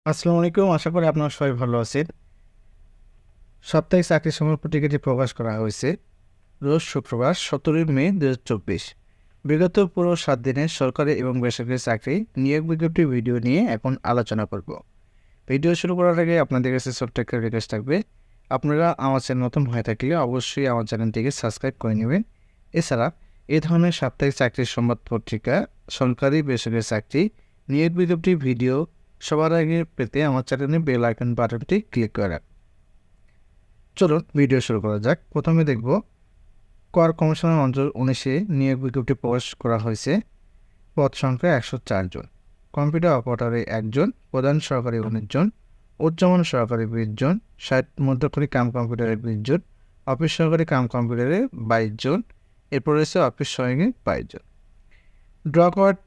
আসসালামু আলাইকুম। আশা করি আপনারা সবাই ভালো আছেন। সাপ্তাহিক চাকরির সময় পত্রিকাটি প্রকাশ করা হয়েছে রোজ শুক্রবার 17 মে 2024। বিগত পুরো 7 দিনের সরকারি এবং বেসরকারি চাকরি নিয়োগ বিজ্ঞপ্তি ভিডিও নিয়ে এখন আলোচনা করব। ভিডিও শুরু করার আগে আপনাদের কাছে ছোট্ট একটা রিকোয়েস্ট থাকবে, আপনারা আমার চ্যানেল নতুন হয়ে থাকলে অবশ্যই আমার চ্যানেলটিকে সাবস্ক্রাইব করে নেবেন। এছাড়া এই ধরনের সাপ্তাহিক চাকরির সংবাদ পত্রিকা, সরকারি বেসরকারি চাকরি নিয়োগ বিজ্ঞপ্তি ভিডিও সবার আগে পেতে আমার চ্যানেলে বেল আইকন বাটনটি ক্লিক করে রাখুন। চলুন ভিডিও শুরু করা যাক। প্রথমে দেখব কর কমিশনার অঞ্চল 19-এ নিয়োগ বিজ্ঞপ্তি প্রকাশ করা হয়েছে। পদ সংখ্যা 104 জন, কম্পিউটার অপারেটরে 1 জন, প্রধান সহকারী 19 জন, উচ্চমান সহকারী 20 জন, 60 মধ্যকরী কাম কম্পিউটারে 20 জন, অফিস সহকারী কাম কম্পিউটারে 22 জন, এরপর রয়েছে অফিস সহকারী 22 জন। ড্রপ আউট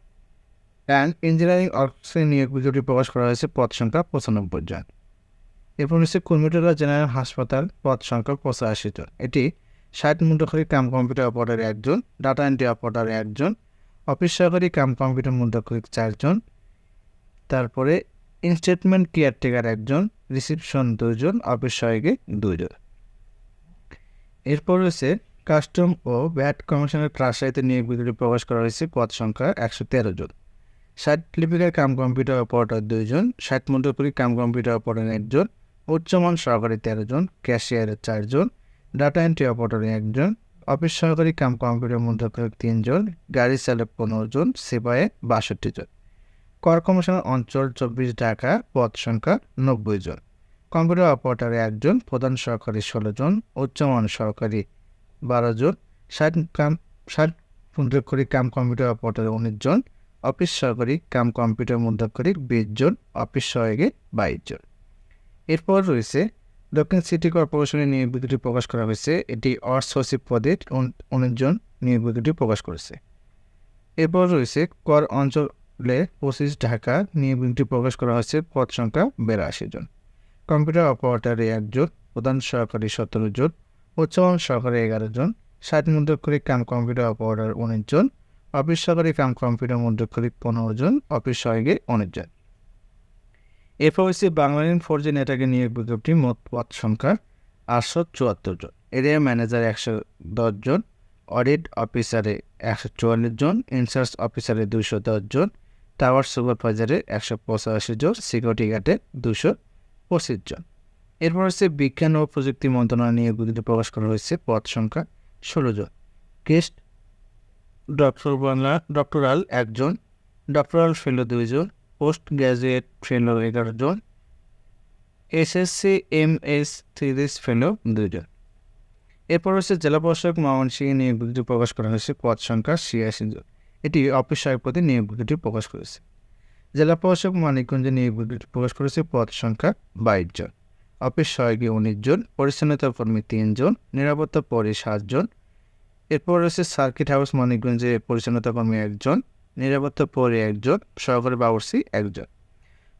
অ্যান্ড ইঞ্জিনিয়ারিং অফিসে নিয়োগ বিজ্ঞপ্তি প্রকাশ করা হয়েছে। পদ সংখ্যা 95 জন। এরপর হচ্ছে কুর্মিটোলা জেনারেল হাসপাতাল, পদ সংখ্যা 85 জন। এটি 60 মুদ্রাক্ষরী কাম কম্পিউটার অপারেটরে 1 জন, ডাটা এন্ট্রি অপারেটরে 1 জন, অফিস সহকারী কাম কম্পিউটার মুদ্রাক্ষরী 4 জন, তারপরে ইনস্টেটমেন্ট কেয়ারটেকার 1 জন, রিসিপশন 2 জন, অফিস সহায়কে 2 জন। এরপর রয়েছে কাস্টম ও ভ্যাট কমিশনের ট্রাস্টাইতে নিয়োগ বিজ্ঞপ্তি প্রকাশ করা হয়েছে। পদ সংখ্যা 113 জন। 60 লিপিকার কাম কম্পিউটার অপারেটর 2 জন, 60 মুদ্রাক্ষরী কাম কম্পিউটার অপারেটর 1 জন, উচ্চমান সহকারী 13 জন, ক্যাশিয়ারের 4 জন, ডাটা এন্ট্রি অপারেটর 1 জন, অফিস সহকারী কাম কম্পিউটার মুদ্রাক্ষরী 3 জন, গাড়ি চালক 15 জন, সিপাহে 62 জন। কর কমিশনার অঞ্চল 24 ঢাকা, পদ সংখ্যা 90 জন। কম্পিউটার অপারেটরে 1 জন, প্রধান সহকারী 16 জন, উচ্চমান সহকারী 12 জন, 60 মুদ্রাক্ষরী কাম কম্পিউটার অপারেটরে 19 জন, অফিস সহকারী কাম কম্পিউটার মুদ্রাক্ষরী 20 জন, অফিস সহায়কে 22 জন। এরপর রয়েছে দক্ষিণ সিটি কর্পোরেশনের নিয়োগ বিজ্ঞপ্তি প্রকাশ করা হয়েছে। এটি অর্থ সচিব পদে 19 জন নিয়োগ বিজ্ঞপ্তি প্রকাশ করেছে। এরপর রয়েছে কর অঞ্চলে 25 ঢাকা নিয়োগ বিজ্ঞপ্তি প্রকাশ করা হয়েছে। পদ সংখ্যা 82 জন। কম্পিউটার অপারেটরে 1 জন, প্রধান সহকারী 17 জন, উচ্চমান সহকারী 11 জন, 60 মুদ্রাক্ষরী কাম কম্পিউটার অপারেটর 19 জন, অফিস সহকারী কাম কম্পিউটার মুদ্রাক্ষরী 15 জন, অফিস সহায়কে 19 জন। এরপর হচ্ছে বাংলালিন 4G নেটওয়ার্কের নিয়োগ বিজ্ঞপ্তি। মোট পদ সংখ্যা 874 জন। এরিয়া ম্যানেজার 110 জন, অডিট অফিসারে 144 জন, ইনচার্জ অফিসারে 210 জন, টাওয়ার সুপারভাইজারে 185 জন, সিকিউরিটি গার্ডে 225 জন। এরপর হচ্ছে বিজ্ঞান ও প্রযুক্তি মন্ত্রণালয় নিয়োগ বিজ্ঞপ্তি প্রকাশ করা হয়েছে। পদ সংখ্যা 16 জন। গেস্ট ডক্টরাল 1 জন, ডক্টরাল ফেলো 2 জন, পোস্ট গ্র্যাজুয়েট ফেলো 11 জন, এসএসসি এমএস থিরিস ফেলো 2 জন। এরপর হচ্ছে জেলা প্রশাসক ময়মনসিংহে নিয়োগ বিজ্ঞপ্তি প্রকাশ করা হয়েছে। পদ সংখ্যা 86 জন। এটি অফিস সহায়ক পদে নিয়োগ বিজ্ঞপ্তি প্রকাশ করেছে। জেলা প্রশাসক মানিকগঞ্জে নিয়োগ বিজ্ঞপ্তি প্রকাশ করেছে। পদ সংখ্যা 22 জন। অফিস সহায়কে 19 জন, পরিচ্ছন্নতা কর্মী 3 জন, নিরাপত্তা পরি 7 জন। এরপর রয়েছে সার্কিট হাউস মানিকগঞ্জে পরিচ্ছন্নতা কর্মী 1 জন, নিরাপত্তা পরি 1 জন, সহকারী বাবুর্চি 1 জন।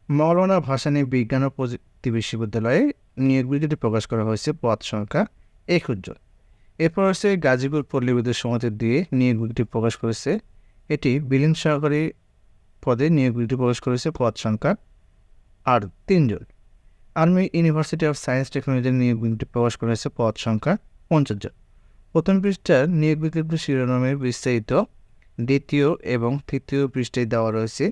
মৌলানা ভাসানী বিজ্ঞান ও প্রযুক্তি বিশ্ববিদ্যালয়ে নিয়োগ বিজ্ঞপ্তি প্রকাশ করা হয়েছে। পদ সংখ্যা 21 জন। এরপর হচ্ছে গাজীপুর পল্লী বিদ্যুৎ সমিতি দিয়ে নিয়োগ বিজ্ঞপ্তি প্রকাশ করেছে। এটি বিলীন সহকারী পদে নিয়োগ বিজ্ঞপ্তি প্রকাশ করেছে। পদ সংখ্যা আর 3 জন। Army university of science technology নিয়োগ বিজ্ঞপ্তি প্রকাশ করেছে। পদ সংখ্যা 50 জন। প্রথম পৃষ্ঠার নিয়োগ বিজ্ঞপ্তি শিরোনামের বিস্তারিত দ্বিতীয় এবং তৃতীয় পৃষ্ঠায় দেওয়া রয়েছে।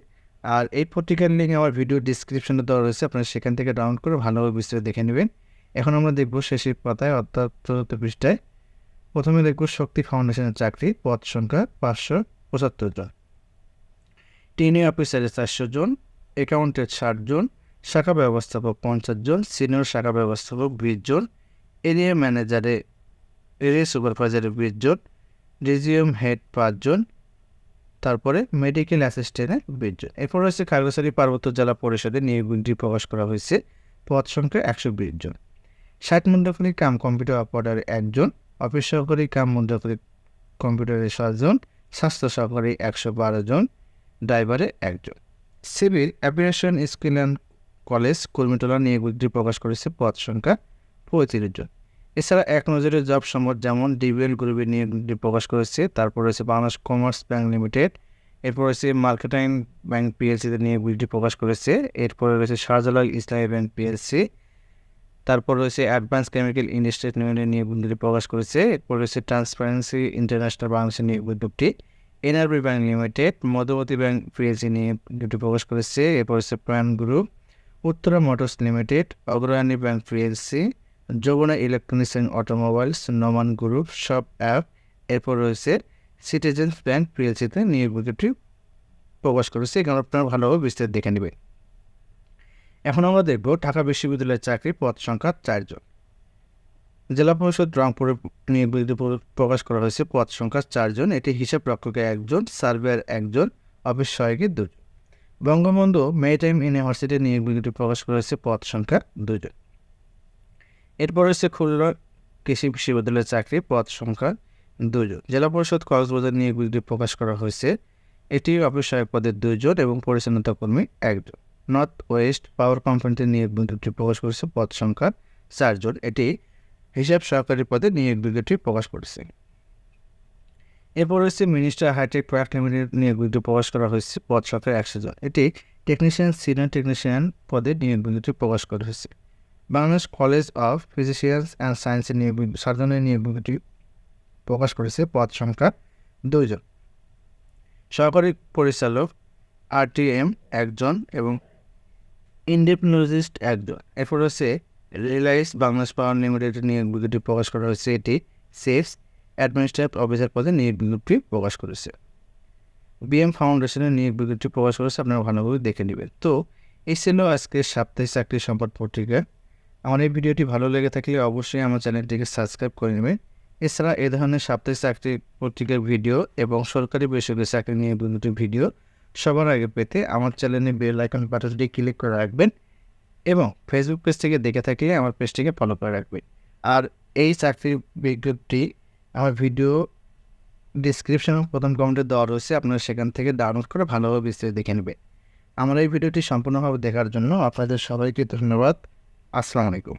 আর এই পত্রিকার লিঙ্ক আমার ভিডিও ডিসক্রিপশনে দেওয়া রয়েছে, আপনারা সেখান থেকে ডাউনলোড করে ভালোভাবে বিস্তারিত দেখে নেবেন। এখন আমরা দেখব শেষের পাতায়, অর্থাৎ চতুর্থ পৃষ্ঠায়। প্রথমে দেখব শক্তি ফাউন্ডেশনের চাকরি। পদ সংখ্যা 575 জন। টিনি অফিসারে 400 জন, অ্যাকাউন্টেন্ট 60 জন, শাখা ব্যবস্থাপক 50 জন, সিনিয়র শাখা ব্যবস্থাপক 20 জন, এরিয়া ম্যানেজারে এরিয়া সুপারভাইজারে 20 জন, রিজিউম হেড 5 জন, তারপরে মেডিকেল অ্যাসিস্ট্যান্টে 20 জন। এরপর রয়েছে খাগড়াছড়ি পার্বত্য জেলা পরিষদে নিয়োগ বিজ্ঞপ্তি প্রকাশ করা হয়েছে। পদ সংখ্যা 120 জন। 60 মুদ্রাক্ষরী কাম কম্পিউটার অপারেটরে 1 জন, অফিস সহকারী কাম মুদ্রাক্ষরী কম্পিউটারে 7 জন, স্বাস্থ্য সহকারী 112 জন, ড্রাইভারে 1 জন। Civil aviation school and college Kurmitola নিয়োগ বিজ্ঞপ্তি প্রকাশ করেছে। পদ সংখ্যা 35 জন। এছাড়া এক নজরে জব সম্পদ যেমন ডিবিএল গ্রুপের নিয়োগ বিজ্ঞপ্তি প্রকাশ করেছে। তারপর রয়েছে বাংলাদেশ কমার্স ব্যাংক লিমিটেড, এরপর রয়েছে মার্কেটাইন ব্যাংক পিএলসিতে নিয়োগ বিজ্ঞপ্তি প্রকাশ করেছে। এরপরে রয়েছে শাহজালাল ইসলামী ব্যাংক পিএলসি। তারপর রয়েছে অ্যাডভান্স কেমিক্যাল ইন্ডাস্ট্রিজ লিমিটেড নিয়োগ বিজ্ঞপ্তি প্রকাশ করেছে। এরপর রয়েছে ট্রান্সপারেন্সি ইন্টারন্যাশনাল বাংলাদেশের নিয়োগ বিজ্ঞপ্তি। NRB bank limited, Madhumati bank PLC নিয়োগ বিজ্ঞপ্তি প্রকাশ করেছে। এরপর রয়েছে Pran group, Uttara motors limited, Agrani bank PLC, Jamuna electronics and automobiles, Noman group, সব অ্যাপ। এরপর রয়েছে সিটিজেন্স ব্যাংক পিএলসিতে নিয়োগ বিজ্ঞপ্তি প্রকাশ করেছে। এখানে আপনারা ভালোভাবে বিস্তারিত দেখে নেবেন। এখন আমরা দেখব ঢাকা বিশ্ববিদ্যালয়ের চাকরি পদ সংখ্যা 4 জন। জেলা পরিষদ রংপুরে নিয়োগ বিজ্ঞপ্তি প্রকাশ করা হয়েছে, পদ সংখ্যা 4 জন। এটি হিসাব রক্ষকে 1 জন, সার্ভেয়ার 1 জন, অফিস সহায়কে 2 জন। বঙ্গবন্ধু মেরিটাইম ইউনিভার্সিটি নিয়োগ বিজ্ঞপ্তি প্রকাশ করা হয়েছে, পদ সংখ্যা 2 জন। এরপর হচ্ছে খুলনা কৃষি বিশ্ববিদ্যালয়ের চাকরি, পদ সংখ্যা 2 জন। জেলা পরিষদ কক্সবাজার নিয়োগ বিজ্ঞপ্তি প্রকাশ করা হয়েছে, এটি অফিস সহায়ক পদে 2 জন এবং পরিচ্ছন্নতা কর্মী 1 জন। নর্থ ওয়েস্ট পাওয়ার কোম্পানিতে নিয়োগ বিজ্ঞপ্তি প্রকাশ করেছে, পদ সংখ্যা 4 জন। এটি হিসাব সহকারী পদে নিয়োগ বিজ্ঞপ্তি প্রকাশ করেছে। এরপর রয়েছে মিনিস্টার হাইটেক প্রোডাক্ট লিমিটেড নিয়োগ বিজ্ঞপ্তি প্রকাশ করা হয়েছে, পদ সংখ্যা 100 জন। এটি টেকনিশিয়ান, সিনিয়র টেকনিশিয়ান পদে নিয়োগ বিজ্ঞপ্তি প্রকাশ করা হয়েছে। Bangladesh college of physicians and সায়েন্সের সার্জনের নিয়োগ বিজ্ঞপ্তি প্রকাশ করেছে, পদ সংখ্যা 2 জন। সহকারী পরিচালক আরটিএম 1 জন এবং ইন্ডেপনোলজিস্ট 1 জন। এরপর হচ্ছে রিলায়েন্স বাংলাদেশ পাওয়ার লিমিটেডের নিয়োগ বিজ্ঞপ্তি প্রকাশ করা হয়েছে, এটি সেলস অ্যাডমিনিস্ট্রেটিভ অফিসার পদে নিয়োগ বিজ্ঞপ্তি প্রকাশ করেছে। বিএম ফাউন্ডেশনের নিয়োগ বিজ্ঞপ্তি প্রকাশ করেছে, আপনারা ভালোভাবে দেখে নেবেন। তো এই ছিল আজকের সাপ্তাহিক চাকরি সংবাদ পত্রিকা। আমার এই ভিডিওটি ভালো লেগে থাকলে অবশ্যই আমার চ্যানেলটিকে সাবস্ক্রাইব করে নেবেন। এছাড়া এ ধরনের সাপ্তাহিক চাকরি পত্রিকার ভিডিও এবং সরকারি বেসরকারি চাকরি নিয়ে বিজ্ঞপ্তি ভিডিও সবার আগে পেতে আমার চ্যানেলে বেল আইকন বাটনটি ক্লিক করে রাখবেন এবং ফেসবুক পেজ থেকে দেখে থাকলে আমার পেজটিকে ফলো করে রাখবেন। আর এই চাকরির বিজ্ঞপ্তি আমার ভিডিও ডিসক্রিপশনে প্রথম কমেন্টে দেওয়া রয়েছে, আপনারা সেখান থেকে ডাউনলোড করে ভালোভাবে বিস্তারিত দেখে নেবেন। আমার এই ভিডিওটি সম্পূর্ণভাবে দেখার জন্য আপনাদের সবাইকে ধন্যবাদ। আসসালামু আলাইকুম।